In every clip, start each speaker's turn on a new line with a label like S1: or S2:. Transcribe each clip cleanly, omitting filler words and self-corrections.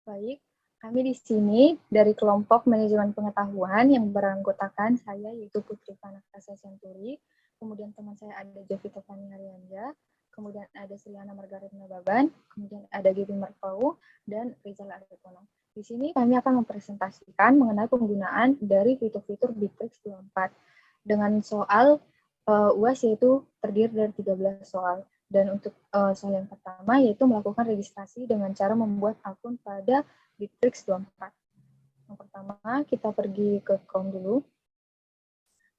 S1: Baik, kami di sini dari kelompok manajemen pengetahuan yang beranggotakan saya yaitu Putri Panakasa Senturi, kemudian teman saya ada Jovita Fani Haryanja, kemudian ada Sriana Margaretna Baban, kemudian ada Gibi Marpau, dan Rizal Ariftono. Di sini kami akan mempresentasikan mengenai penggunaan dari fitur-fitur Bittrex 24 dengan soal UAS yaitu terdiri dari 13 soal. Dan untuk soal yang pertama yaitu melakukan registrasi dengan cara membuat akun pada Bittrex 24. Yang pertama kita pergi ke Chrome dulu.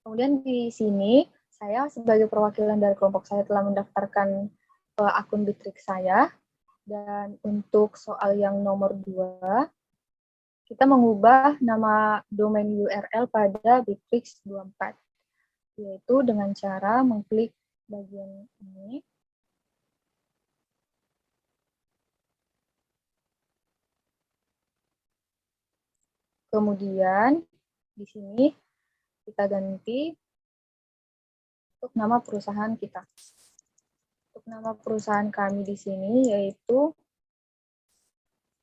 S1: Kemudian di sini saya sebagai perwakilan dari kelompok saya telah mendaftarkan akun Bittrex saya. Dan untuk soal yang nomor 2, kita mengubah nama domain URL pada Bittrex 24, yaitu dengan cara mengklik bagian ini. Kemudian di sini kita ganti untuk nama perusahaan kita. Untuk nama perusahaan kami di sini yaitu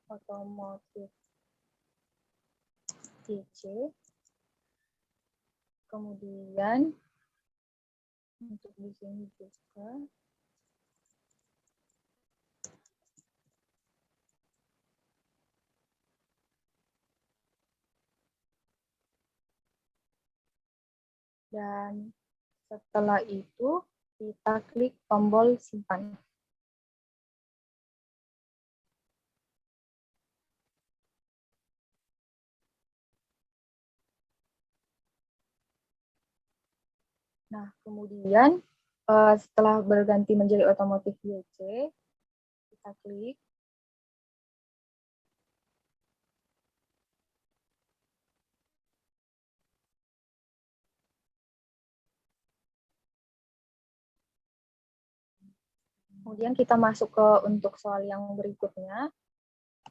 S1: Otomotif TC. Kemudian untuk di sini juga dan setelah itu kita klik tombol simpan. Nah, kemudian setelah berganti menjadi Otomotif YC, kita klik. Kemudian kita masuk ke untuk soal yang berikutnya,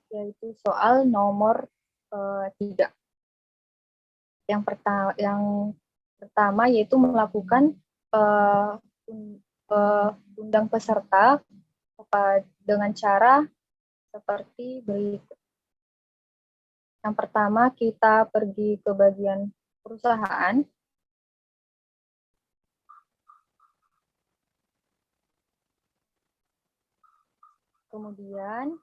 S1: yaitu soal nomor 3. Yang pertama yaitu melakukan undang peserta dengan cara seperti berikut. Yang pertama kita pergi ke bagian perusahaan. Kemudian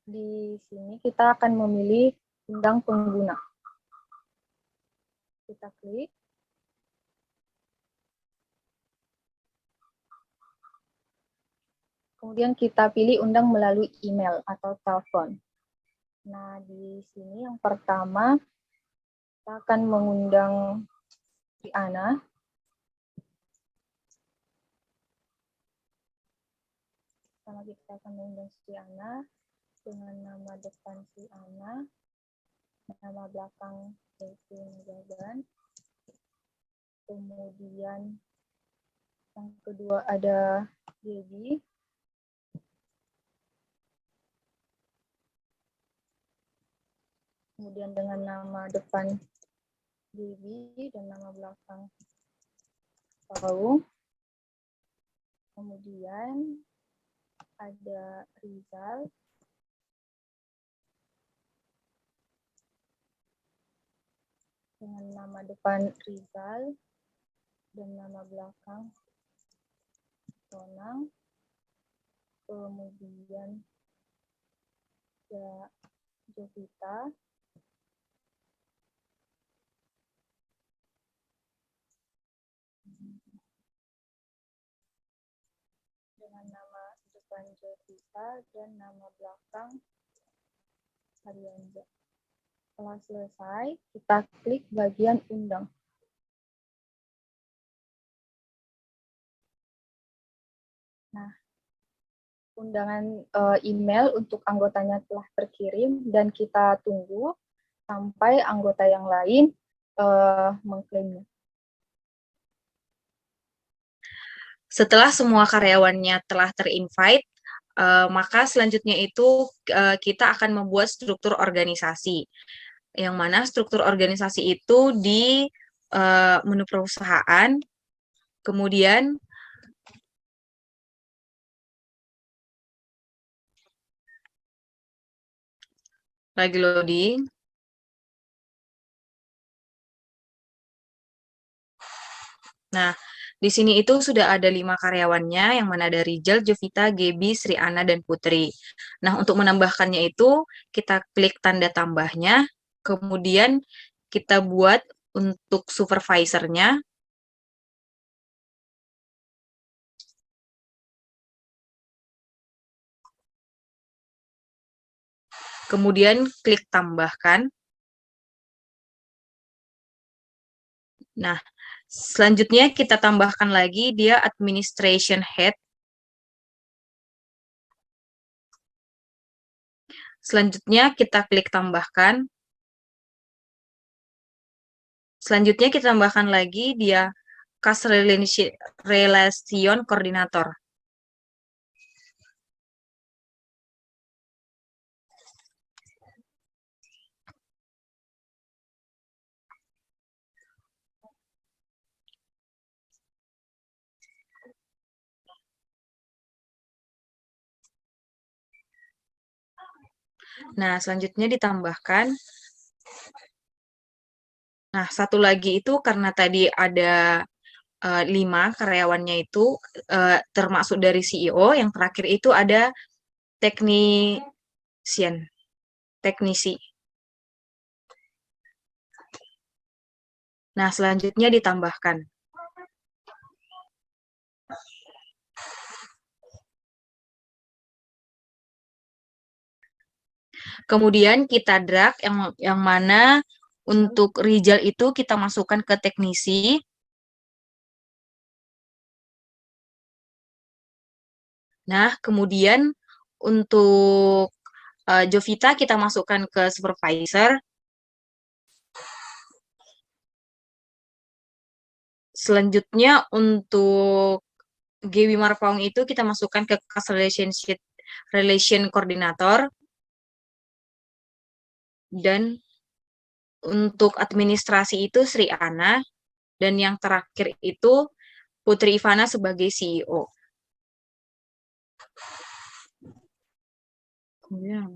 S1: di sini kita akan memilih undang pengguna. Kita klik. Kemudian kita pilih undang melalui email atau telepon. Nah, di sini yang pertama kita akan mengundang Ana. Pertama kita akan mengundang Ana dengan nama depan Ana, nama belakang yaitu Jaban. Kemudian yang kedua ada Debbie. Kemudian dengan nama depan Debbie dan nama belakang Paul. Kemudian ada Rizal. Dengan nama depan Rizal dan nama belakang Tonang. Kemudian ada Jovita. Dengan nama depan Jovita dan nama belakang Haryanja. Setelah selesai, kita klik bagian undang. Nah, undangan email untuk anggotanya telah terkirim dan kita tunggu sampai anggota yang lain mengklaimnya.
S2: Setelah semua karyawannya telah terinvite, maka selanjutnya itu kita akan membuat struktur organisasi. Yang mana struktur organisasi itu di menu perusahaan, kemudian Lagi loading. Nah, di sini itu sudah ada 5 karyawannya, yang mana ada Rijal, Jovita, Gebi, Sri Ana, dan Putri. Nah, untuk menambahkannya itu, kita klik tanda tambahnya, kemudian kita buat untuk supervisornya, kemudian klik tambahkan. Nah, selanjutnya kita tambahkan lagi dia administration head. Selanjutnya kita klik tambahkan. Selanjutnya kita tambahkan lagi dia Cast Relation Coordinator. Nah, selanjutnya ditambahkan. Nah, satu lagi itu karena tadi ada 5 karyawannya itu termasuk dari CEO, yang terakhir itu ada technician, teknisi. Nah, selanjutnya ditambahkan. Kemudian kita drag yang mana untuk Rijal itu kita masukkan ke teknisi. Nah, kemudian untuk Jovita kita masukkan ke supervisor. Selanjutnya untuk Gewi Marpaung itu kita masukkan ke Cast Relation Coordinator. Dan untuk administrasi itu Sri Ana. Dan yang terakhir itu Putri Ivana sebagai CEO. Kemudian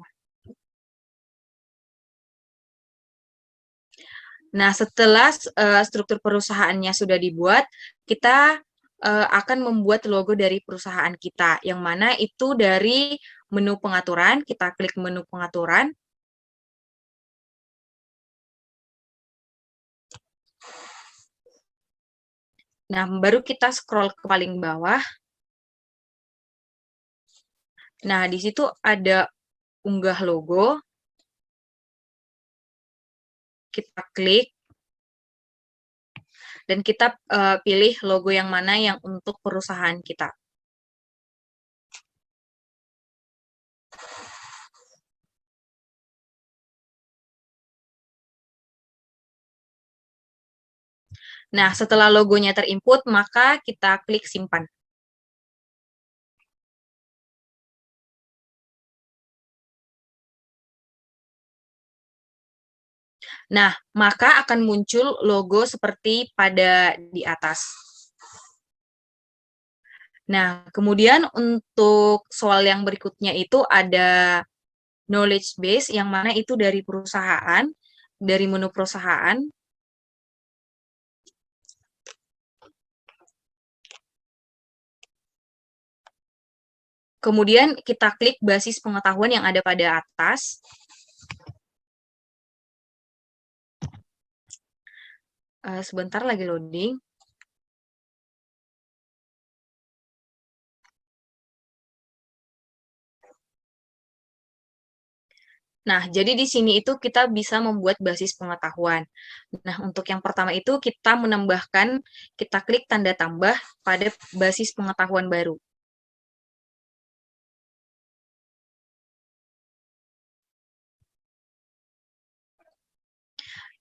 S2: nah, setelah struktur perusahaannya sudah dibuat, kita akan membuat logo dari perusahaan kita, yang mana itu dari menu pengaturan, kita klik menu pengaturan. Nah, baru kita scroll ke paling bawah. Nah, di situ ada unggah logo. Kita klik. Dan kita pilih logo yang mana yang untuk perusahaan kita. Nah, setelah logonya terinput, maka kita klik simpan. Nah, maka akan muncul logo seperti pada di atas. Nah, kemudian untuk soal yang berikutnya itu ada knowledge base, yang mana itu dari perusahaan, dari menu perusahaan. Kemudian kita klik basis pengetahuan yang ada pada atas. Sebentar lagi loading. Nah, jadi di sini itu kita bisa membuat basis pengetahuan. Nah, untuk yang pertama itu kita menambahkan, kita klik tanda tambah pada basis pengetahuan baru.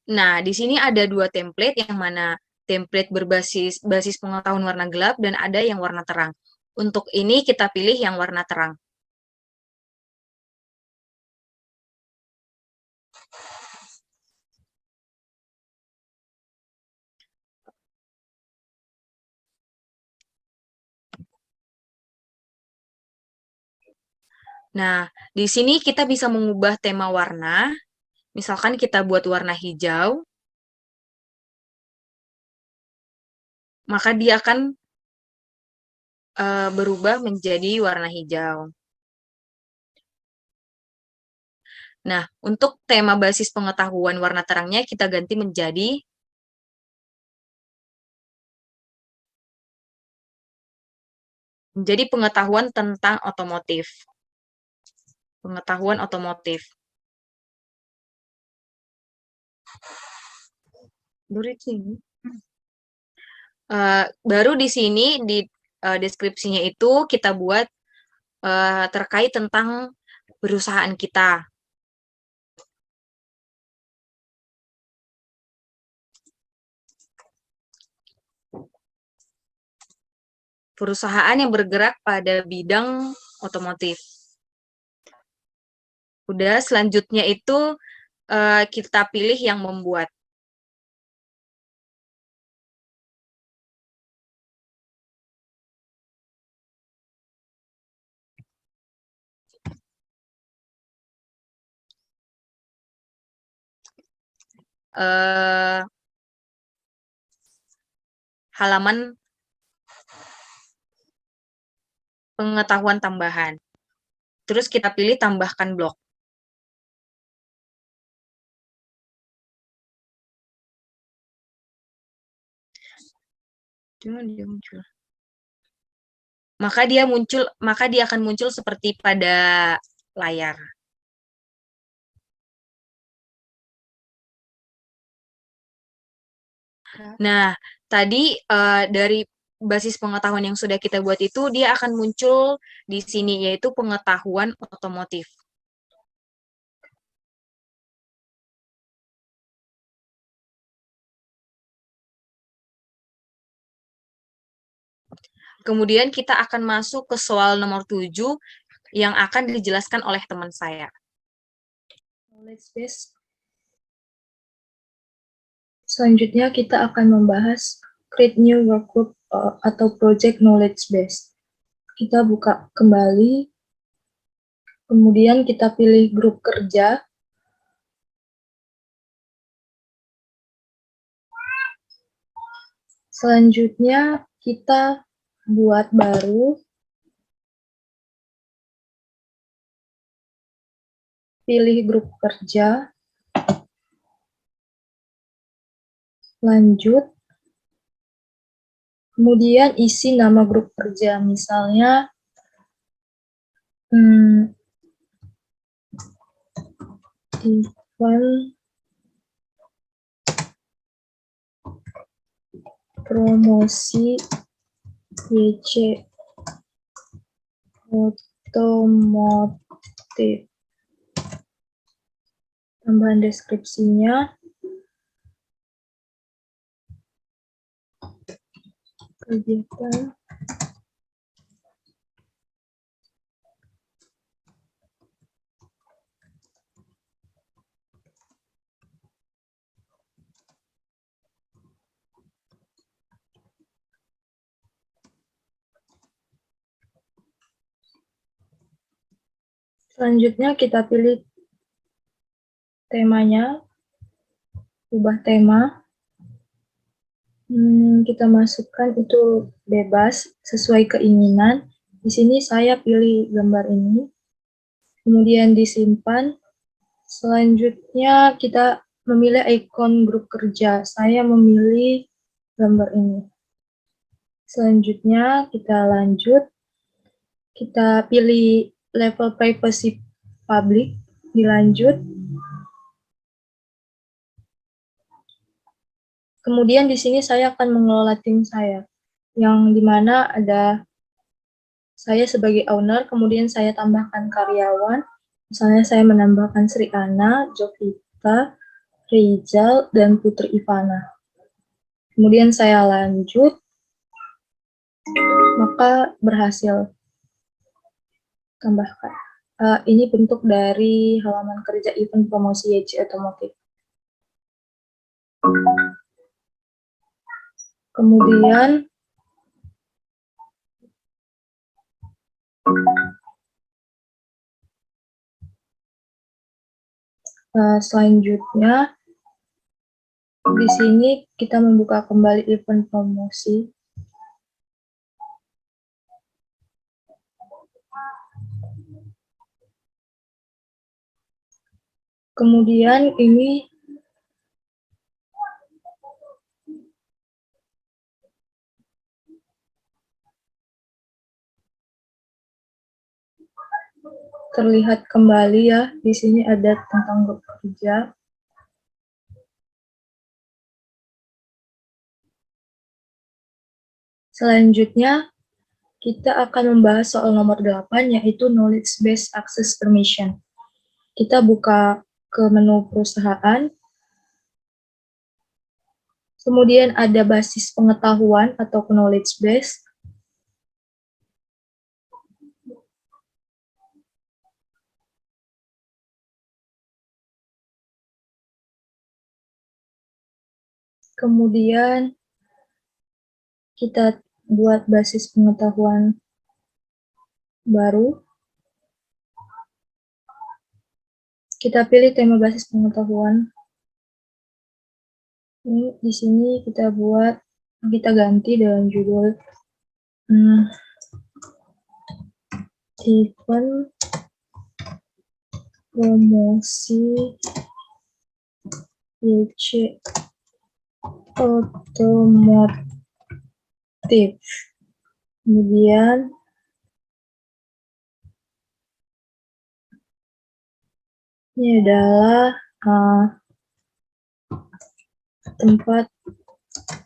S2: Nah, di sini ada 2 template, yang mana template berbasis basis pengetahuan warna gelap dan ada yang warna terang. Untuk ini kita pilih yang warna terang. Nah, di sini kita bisa mengubah tema warna. Misalkan kita buat warna hijau, maka dia akan berubah menjadi warna hijau. Nah, untuk tema basis pengetahuan warna terangnya kita ganti menjadi pengetahuan tentang otomotif. Pengetahuan otomotif. Baru di sini di deskripsinya itu kita buat terkait tentang perusahaan kita. Perusahaan yang bergerak pada bidang otomotif. Udah, selanjutnya itu kita pilih yang membuat. Halaman pengetahuan tambahan. Terus kita pilih tambahkan blok. Dia muncul. Maka dia akan muncul seperti pada layar. Nah, tadi dari basis pengetahuan yang sudah kita buat itu, dia akan muncul di sini, yaitu pengetahuan otomotif. Kemudian kita akan masuk ke soal nomor 7 yang akan dijelaskan oleh teman saya.
S1: Knowledge base. Selanjutnya kita akan membahas create new workgroup atau project knowledge base. Kita buka kembali, kemudian kita pilih grup kerja. Selanjutnya kita buat baru, pilih grup kerja, lanjut, kemudian isi nama grup kerja, misalnya event promosi YC otomotif. Tambahan deskripsinya, kegiatan selanjutnya kita pilih temanya, ubah tema, kita masukkan itu bebas sesuai keinginan. Di sini saya pilih gambar ini, kemudian disimpan. Selanjutnya kita memilih ikon grup kerja. Saya memilih gambar ini. Selanjutnya kita lanjut, kita pilih level privacy public, dilanjut. Kemudian di sini saya akan mengelola tim saya, yang dimana ada saya sebagai owner, kemudian saya tambahkan karyawan, misalnya saya menambahkan Sri Ana, Jovita, Rizal, dan Putri Ivana. Kemudian saya lanjut, maka berhasil. Tambahkan. Ini bentuk dari halaman kerja event promosi YC Otomotif. Kemudian Selanjutnya, di sini kita membuka kembali event promosi. Kemudian ini terlihat kembali ya, di sini ada tentang grup kerja. Selanjutnya, kita akan membahas soal nomor 8, yaitu Knowledge Based Access Permission. Kita buka ke menu perusahaan, kemudian ada basis pengetahuan atau knowledge base. Kemudian kita buat basis pengetahuan baru. Kita pilih tema basis pengetahuan. Ini di sini kita ganti dengan judul event promosi YC otomotif. Kemudian ini adalah tempat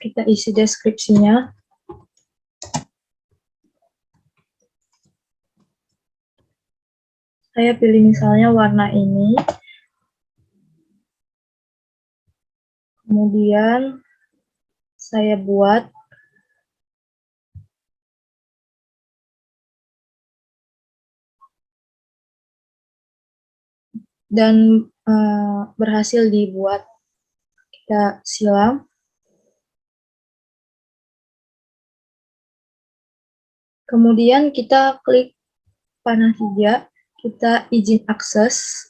S1: kita isi deskripsinya. Saya pilih misalnya warna ini. Kemudian saya buat dan berhasil dibuat. Kita silam. Kemudian kita klik panah 3, kita izin akses.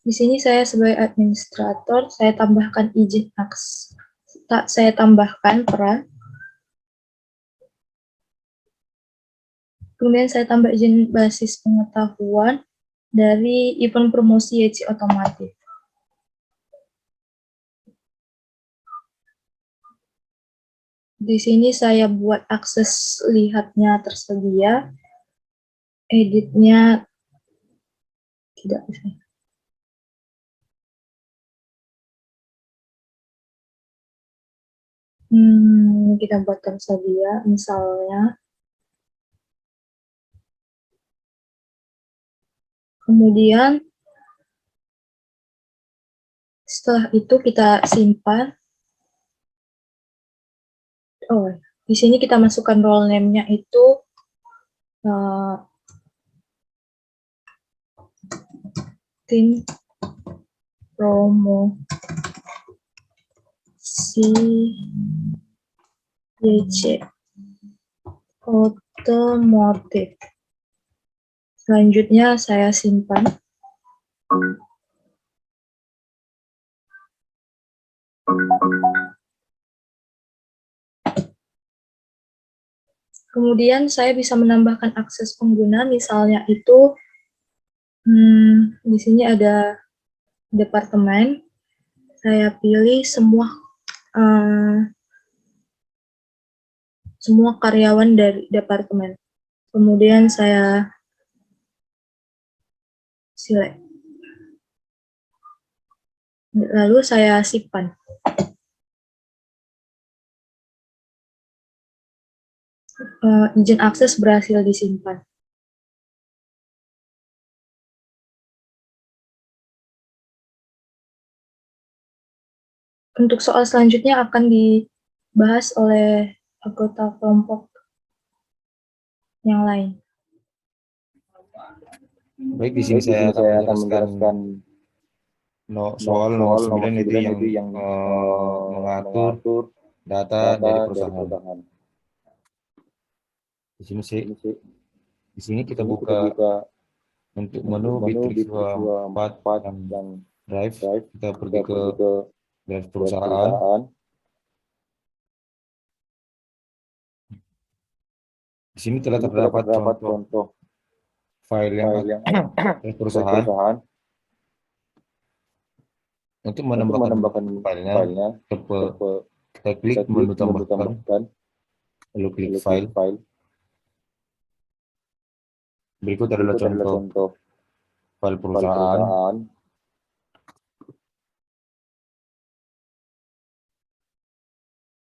S1: Di sini saya sebagai administrator, saya tambahkan izin akses. Saya tambahkan peran. Kemudian saya tambah izin basis pengetahuan dari event promosi YC otomotif. Di sini saya buat akses lihatnya tersedia, editnya tidak bisa. Kita buat tersedia, misalnya. Kemudian setelah itu kita simpan. Oh, di sini kita masukkan role name-nya itu tim promosi YC otomotif. Selanjutnya saya simpan. Kemudian saya bisa menambahkan akses pengguna, misalnya itu di sini ada departemen. Saya pilih semua karyawan dari departemen. Kemudian saya select. Lalu saya simpan. Izin akses berhasil disimpan. Untuk soal selanjutnya akan dibahas oleh anggota kelompok yang lain.
S3: Baik, di sini saya akan menjelaskan soal nomor 9 itu yang mengatur data dari perusahaan. Di Di sini kita buka untuk menu Bitrix 24 yang drive. Kita pergi ke drive perusahaan. Di sini telah terdapat contoh file yang drive perusahaan. Untuk menambahkan filenya, kita klik menu tambahkan, lalu klik file. Berikut adalah contoh file perusahaan.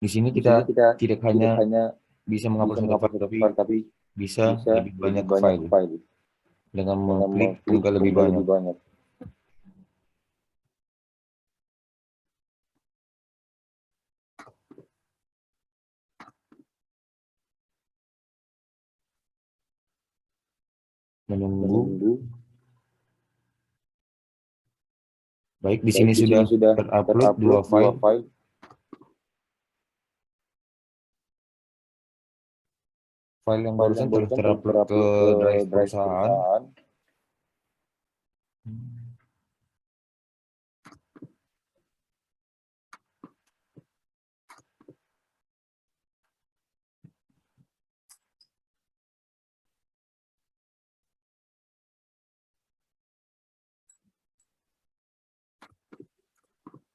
S3: Di sini kita tidak hanya bisa menghapus satu file, tapi bisa lebih banyak file dengan mengklik tombol lebih banyak. Menunggu. Baik, di sini sudah terupload 2 file. File yang barusan telah terupload ke drive perusahaan.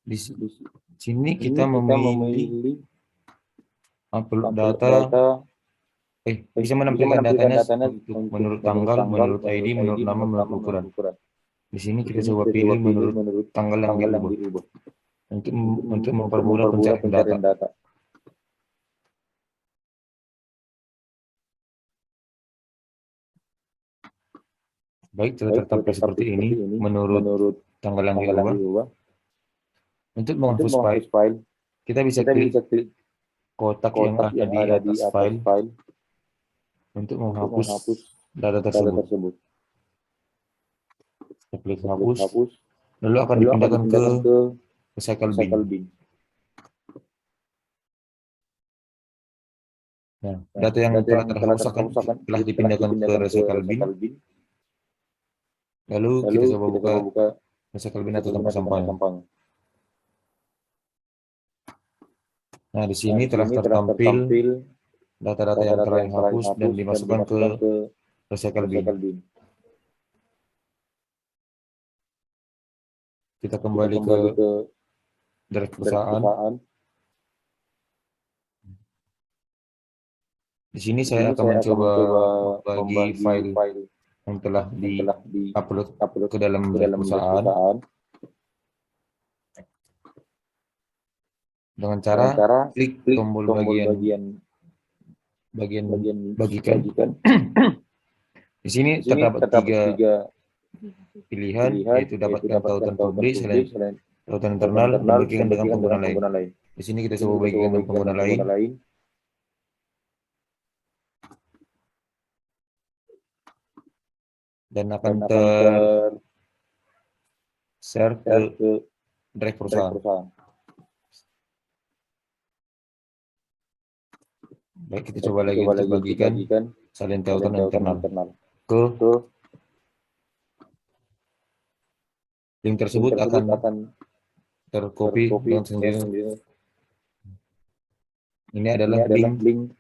S3: Di sini kita memilih upload data. Bisa menampilkan datanya untuk menurut tanggal, menurut ID, menurut nama, menurut ukuran. Di sini kita coba pilih menurut tanggal yang diubah untuk mempermudah pencarian data. Baik, telah tertampil seperti ini menurut tanggal yang diubah. Untuk menghapus file, kita bisa klik kotak yang ada di atas file untuk menghapus data tersebut. Kita klik hapus, lalu akan dipindahkan ke recycle bin. Nah, data yang telah terhapus telah dipindahkan ke recycle bin. Lalu kita coba buka recycle bin atau tempat sampahnya. Nah, di sini telah tertampil data-data yang telah dihapus dan dimasukkan ke recycle bin. Kita kembali ke drive perusahaan. Di sini saya akan mencoba membagi file yang telah di-upload ke dalam drive perusahaan dengan cara klik tombol bagian bagikan. Di sini terdapat 3 pilihan, yaitu dapatkan tautan publik, tautan internal, dan bagikan dengan pengguna lain. Di sini kita coba bagikan dengan pengguna lain. Dan akan share ke drive perusahaan. Baik, kita coba lagi untuk bagikan salin tautan internal. Ke link tersebut akan tercopy dengan sendirinya. Ini adalah link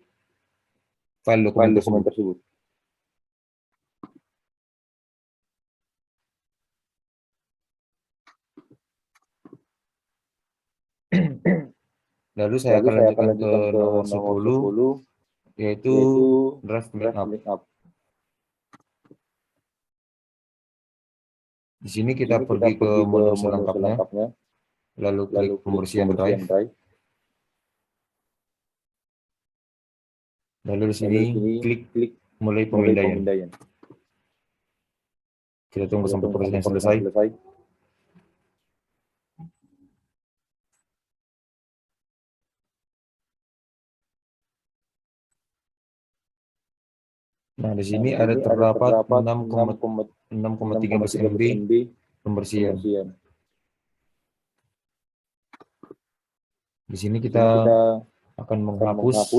S3: file dokumen tersebut. Lalu saya akan lanjutkan ke nomor 10, yaitu drive cleanup. Di sini kita pergi ke menu selengkapnya, lalu klik pembersihan drive. Lalu di sini klik mulai pemindaian. Kita tunggu sampai prosesnya selesai. Nah, di sini ada terdapat 6,13 MB pembersihan. Di sini kita akan menghapus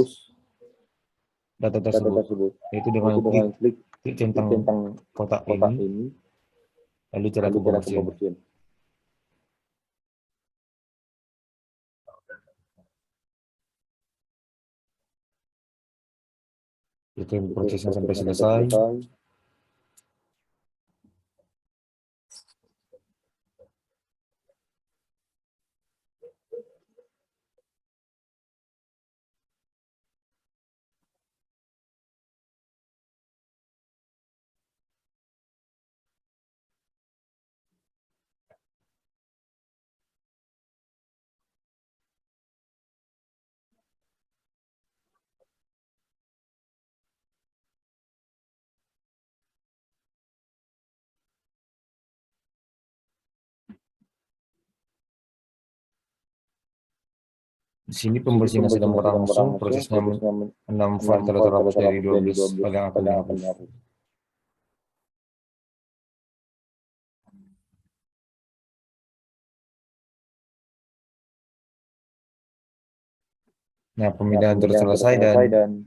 S3: data tersebut, yaitu dengan klik centang kotak ini, lalu cara pembersihan. Itu prosesnya sampai selesai. Di sini pembersihan sedang berlangsung, prosesnya 6 file telah terhapus dari 12 file yang akan dihapus. Nah, pemindahan telah selesai dan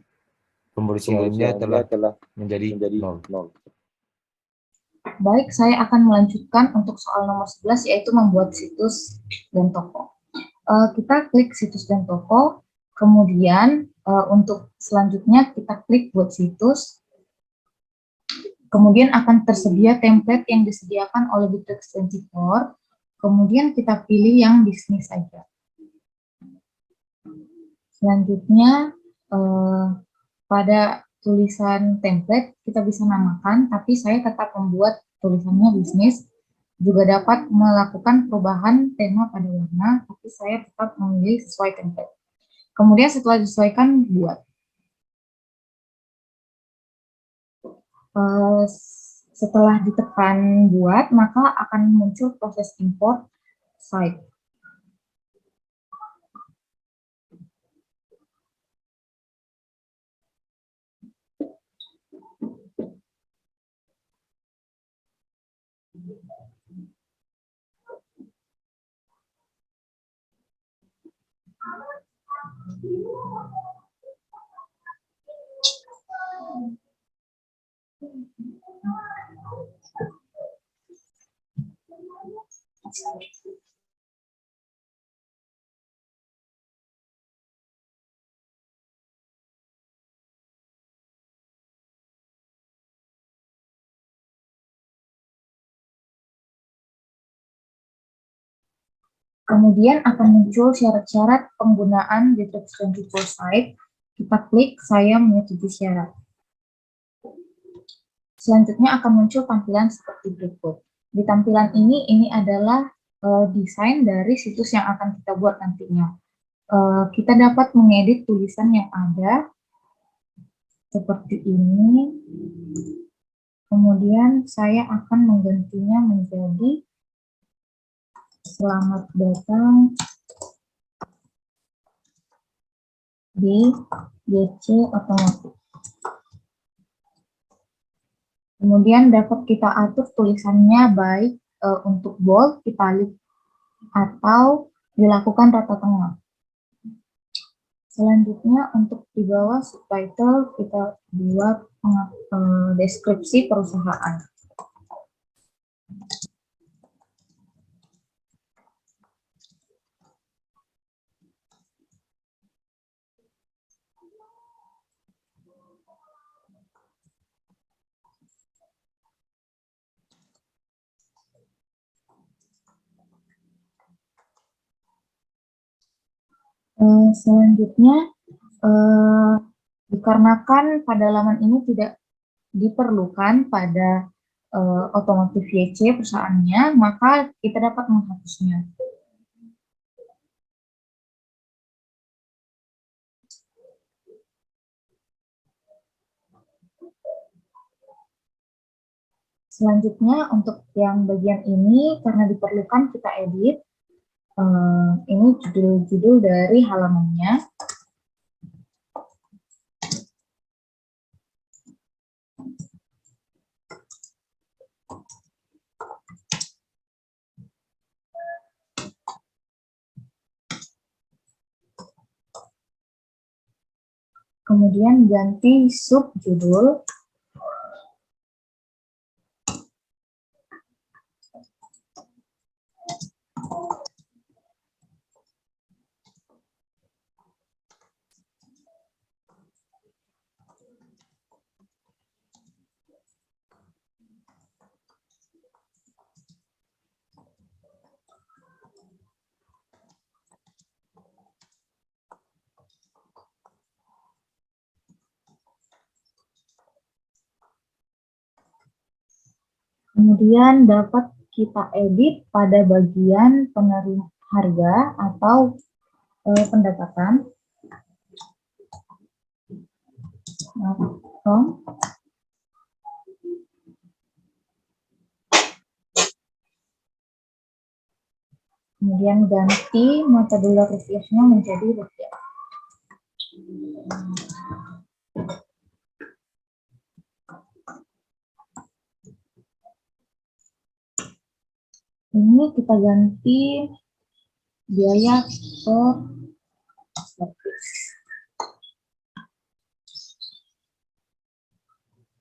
S3: pembersihannya telah menjadi 0.
S1: Baik, saya akan melanjutkan untuk soal nomor 11, yaitu membuat situs dan toko. Kita klik situs dan toko, kemudian untuk selanjutnya kita klik buat situs, kemudian akan tersedia template yang disediakan oleh Bittrex 24, kemudian kita pilih yang bisnis saja. Selanjutnya, pada tulisan template kita bisa namakan, tapi saya tetap membuat tulisannya bisnis. Juga dapat melakukan perubahan tema pada warna, tapi saya tetap memilih sesuai template. Kemudian setelah disesuaikan, buat. Setelah ditekan buat, maka akan muncul proses import site. Kemudian akan muncul syarat-syarat penggunaan Bittrex 24 site. Kita klik saya menyetujui syarat. Selanjutnya akan muncul tampilan seperti berikut. Di tampilan ini adalah desain dari situs yang akan kita buat nantinya. Kita dapat mengedit tulisan yang ada seperti ini. Kemudian saya akan menggantinya menjadi selamat datang di GC Otomotif. Kemudian dapat kita atur tulisannya baik untuk bold, italic, atau dilakukan rata tengah. Selanjutnya untuk di bawah subtitle kita buat deskripsi perusahaan. Selanjutnya, dikarenakan pada halaman ini tidak diperlukan pada otomotif YC perusahaannya, maka kita dapat menghapusnya. Selanjutnya, untuk yang bagian ini, karena diperlukan kita edit. Ini judul-judul dari halamannya. Kemudian ganti subjudul. Kemudian dapat kita edit pada bagian pengaruh harga atau pendapatan. Kemudian ganti metode rupiahnya menjadi rupiah. Ini kita ganti biaya per servis.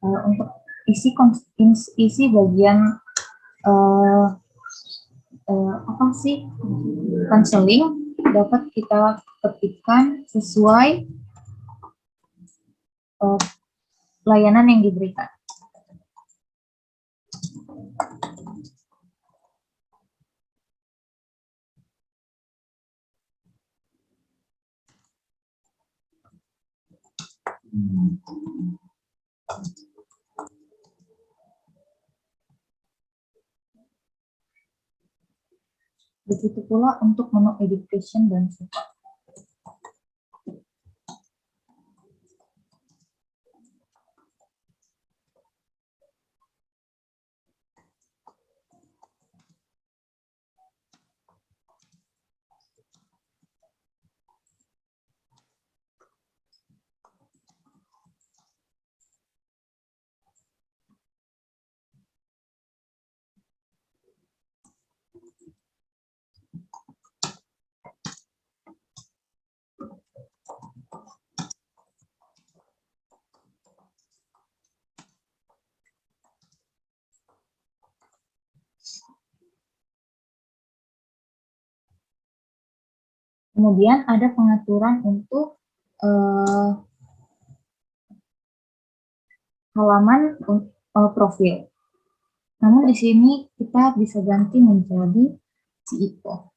S1: Untuk isi bagian apa sih counseling dapat kita ketikkan sesuai layanan yang diberikan. Begitu pula untuk menu education dan support. Kemudian ada pengaturan untuk halaman profil. Namun di sini kita bisa ganti menjadi CEO.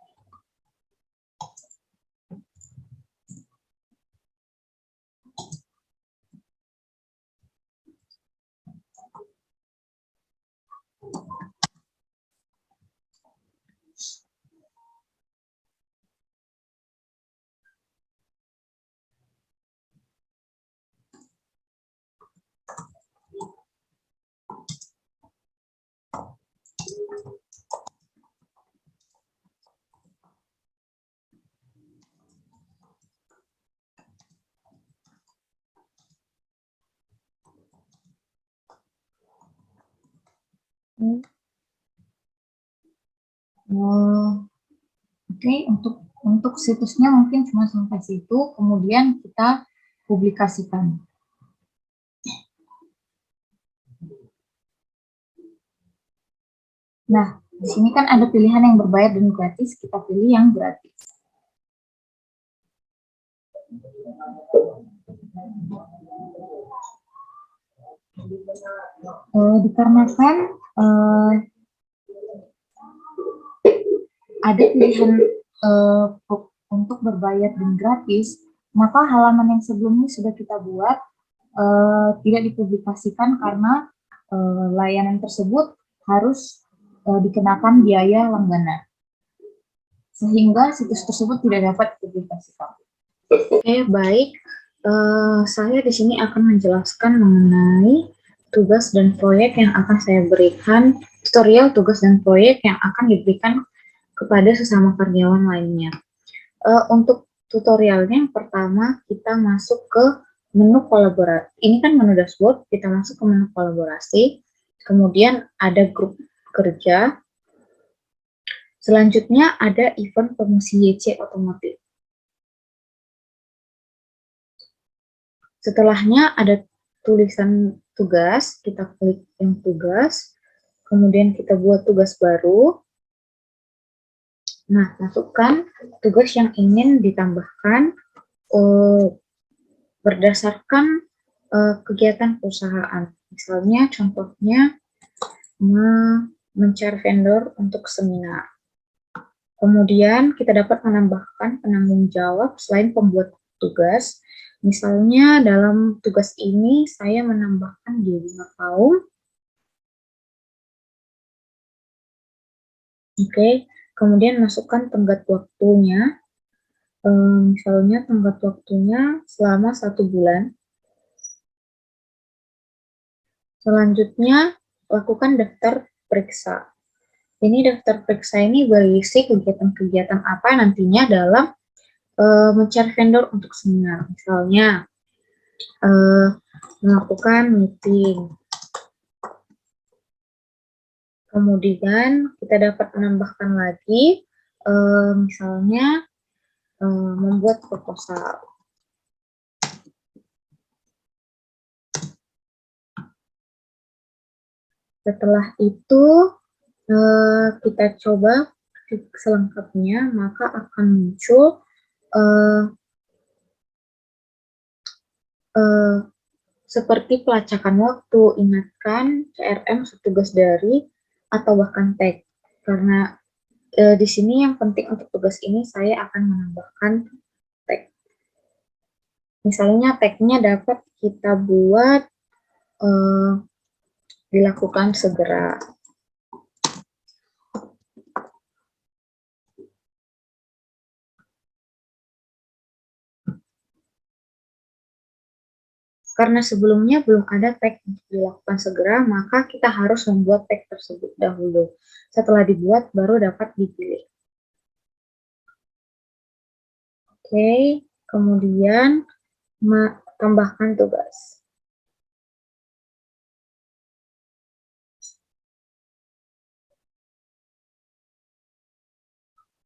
S1: Oke, untuk situsnya mungkin cuma sampai situ, kemudian kita publikasikan. Nah, di sini kan ada pilihan yang berbayar dan gratis, kita pilih yang gratis. Dikarenakan ada pilihan untuk berbayar dan gratis, maka halaman yang sebelumnya sudah kita buat tidak dipublikasikan karena layanan tersebut harus dikenakan biaya langganan, sehingga situs tersebut tidak dapat dipublikasikan. Oke, baik. Saya di sini akan menjelaskan mengenai tugas dan proyek yang akan saya berikan, tutorial tugas dan proyek yang akan diberikan kepada sesama karyawan lainnya. Untuk tutorialnya, yang pertama kita masuk ke menu kolaborasi. Ini kan menu dashboard, kita masuk ke menu kolaborasi, kemudian ada grup kerja, selanjutnya ada event promosi YC otomotif.
S4: Setelahnya ada tulisan tugas, kita klik yang tugas, kemudian kita buat tugas baru. Nah, masukkan tugas yang ingin ditambahkan berdasarkan kegiatan perusahaan. Misalnya, contohnya mencari vendor untuk seminar. Kemudian kita dapat menambahkan penanggung jawab selain pembuat tugas. Misalnya dalam tugas ini saya menambahkan di 5 tahun. Oke, kemudian masukkan tenggat waktunya. Misalnya tenggat waktunya selama 1 bulan. Selanjutnya, lakukan daftar periksa. Ini daftar periksa ini berisi kegiatan-kegiatan apa nantinya dalam mencari vendor untuk seminar. Misalnya, melakukan meeting. Kemudian, kita dapat menambahkan lagi, misalnya, membuat proposal. Setelah itu, kita coba selengkapnya, maka akan muncul seperti pelacakan waktu, ingatkan, CRM, tugas dari, atau bahkan tag. Karena di sini yang penting untuk tugas ini saya akan menambahkan tag. Misalnya tagnya dapat kita buat dilakukan segera. Karena sebelumnya belum ada tag untuk dilakukan segera, maka kita harus membuat tag tersebut dahulu. Setelah dibuat, baru dapat dipilih. Oke, kemudian tambahkan tugas.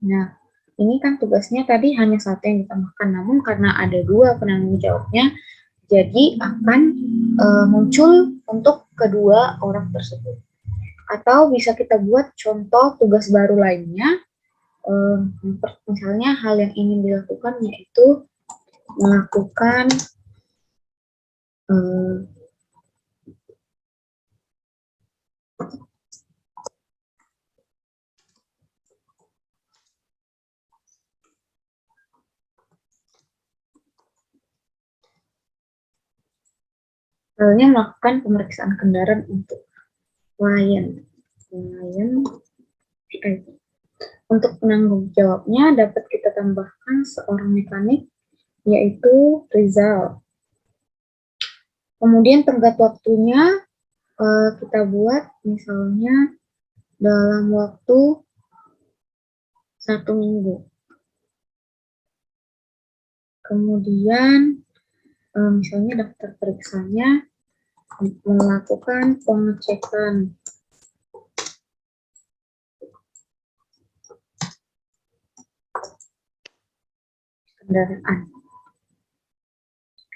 S4: Nah, ini kan tugasnya tadi hanya satu yang ditambahkan, namun karena ada 2 penanggung jawabnya, jadi akan muncul untuk kedua orang tersebut. Atau bisa kita buat contoh tugas baru lainnya, misalnya hal yang ingin dilakukan yaitu melakukan misalnya melakukan pemeriksaan kendaraan untuk klien VIP. Untuk penanggung jawabnya dapat kita tambahkan seorang mekanik, yaitu Rizal. Kemudian tenggat waktunya kita buat misalnya dalam waktu 1 minggu. Kemudian misalnya daftar periksanya melakukan pengecekan kendaraan.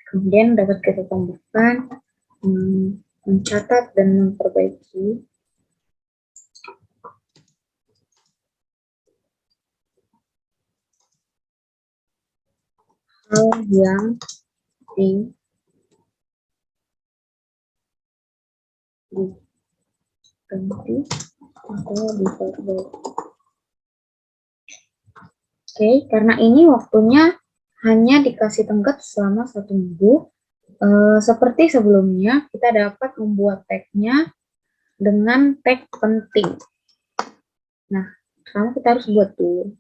S4: Kemudian dapat kita tambahkan mencatat dan memperbaiki hal yang diganti atau diperbaiki. Oke, karena ini waktunya hanya dikasih tenggat selama 1 minggu. Seperti sebelumnya, kita dapat membuat tag-nya dengan tag penting. Nah, sekarang kita harus buat dulu.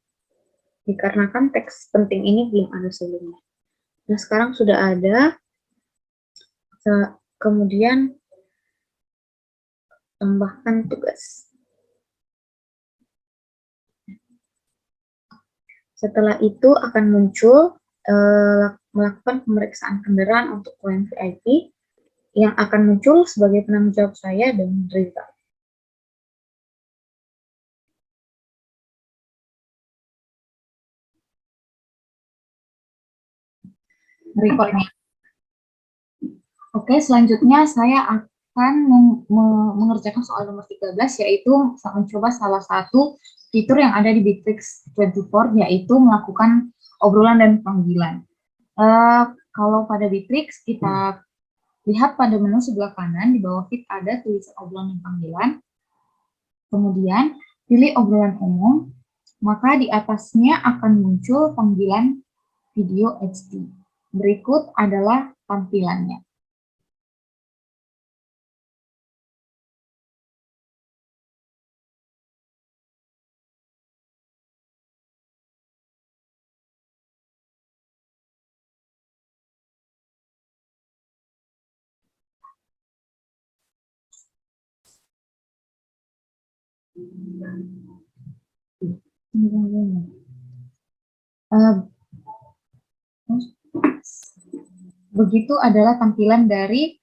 S4: Dikarenakan teks penting ini belum ada sebelumnya. Nah, sekarang sudah ada. Kemudian tambahkan tugas. Setelah itu akan muncul melakukan pemeriksaan kendaraan untuk klien VIP yang akan muncul sebagai penanggung jawab saya dan Rizal. Record. Oke, selanjutnya saya akan mengerjakan soal nomor 13, yaitu mencoba salah satu fitur yang ada di Bitrix 24, yaitu melakukan obrolan dan panggilan. Kalau pada Bitrix, kita lihat pada menu sebelah kanan, di bawah fit ada tulisan obrolan dan panggilan. Kemudian, pilih obrolan umum, maka di atasnya akan muncul panggilan video HD. Berikut adalah tampilannya. Begitu adalah tampilan dari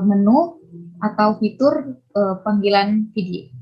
S4: menu atau fitur panggilan video.